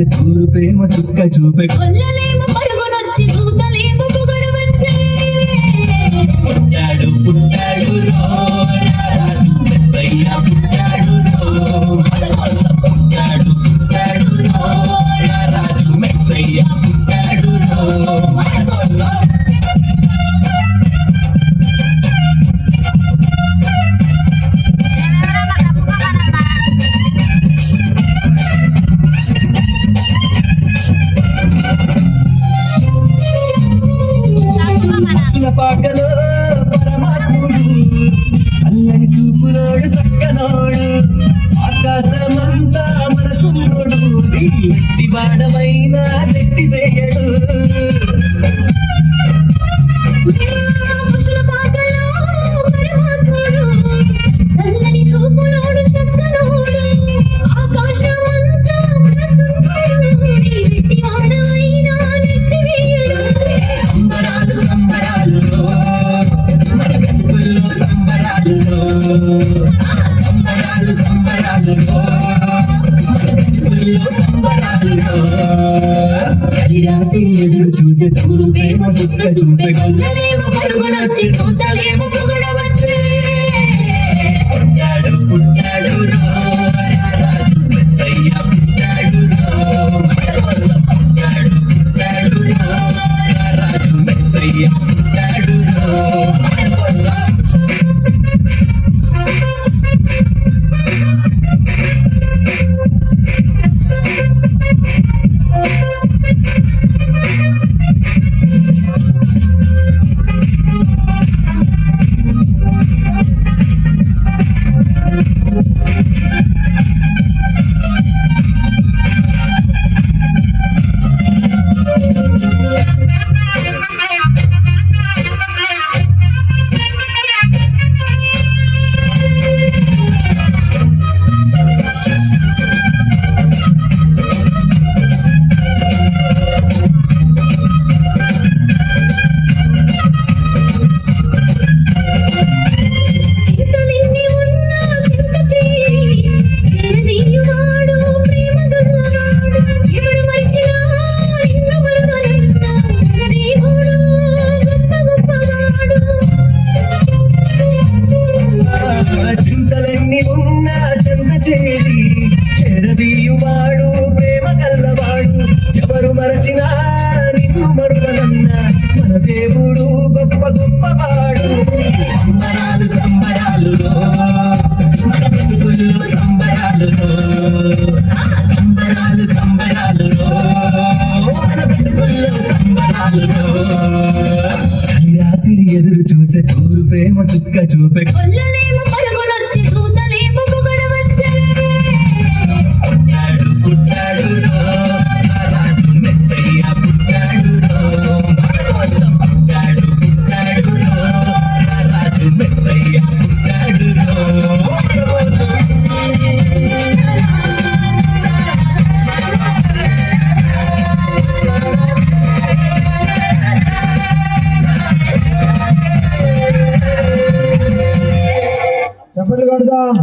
చూసే తూరు ప్రేమ చుక్క చూపే కొల్లలేమో పరుగునొచ్చి దూతలేమో పొగడు వచ్చే పుట్టాడు పుట్టాడు రో రారాజు మెస్సయ్య పుట్టాడు రో మన కోసం పుట్టాడు పుట్టాడు రో రారాజు మెస్సయ్య పుట్టాడు రో మన కోసం పాకలో పరమాత్ముడు చల్లని చూపులోడు సక్కనోడు ఆకాశమంతా మనసున్నోడు ఎట్టి బాడమైన నెట్టి వేయడు చల్లని చూపులోడు చక్కనోడు ఆకాశమంతా మనసున్నోడు ఎట్టి వాడైనా నెట్టి వేయడు సంబరాలు సంబరాలు మన బ్రతుకుల్లో సంబరాలు సంబరాలు సంబరాలు మన బ్రతుకుల్లో సంబరాలు చలిరాత్రి ఎదురు చూసే తూరు ప్రేమ చుక్క చూపే కొల్లలేమో పరుగునొచ్చి దూతలేమో పొగడు వచ్చే పుట్టాడు పుట్టాడు రో రారాజు మెస్సయ్య పుట్టాడు రో మన కోసం పుట్టాడు పుట్టాడు రో రారాజు మెస్సయ్య పుట్టాడు రో మన కోసం చింతలెన్ని ఉన్నా చింత చేయి చేరదీయువాడు ప్రేమ గల్లవాడు ఎవరు మరిచినా నిన్ను మరువనన్నా మన దేవుడు గొప్ప గొప్పవాడు చింతలెన్ని ఉన్నా చెంత చేరి చెరదీయువాడు ప్రేమ కల్లవాడు ఎవరు మరచినా నిన్ను మరువనన్నా మన దేవుడు గొప్ప గొప్పవాడు సంబరాలు సంబరాలు మన బ్రతుకుల్లో సంబరాలు సంబరాలు సంబరాలు మన బ్రతుకుల్లో సంబరాలు రాత్రి ఎదురు చూసే తూరు ప్రేమ చుక్క చూపే కొల్లలేమో పరుగునొచ్చి దూతలేమో పొగడు వచ్చే పుట్టాడు పుట్టాడు రో రారాజు మెస్సయ్య పుట్టాడు రో మన కోసం పుట్టాడు పుట్టాడు రో రారాజు మెస్సయ్య పుట్టాడు రో మన కోసం చప్పట్లు కొడదాం.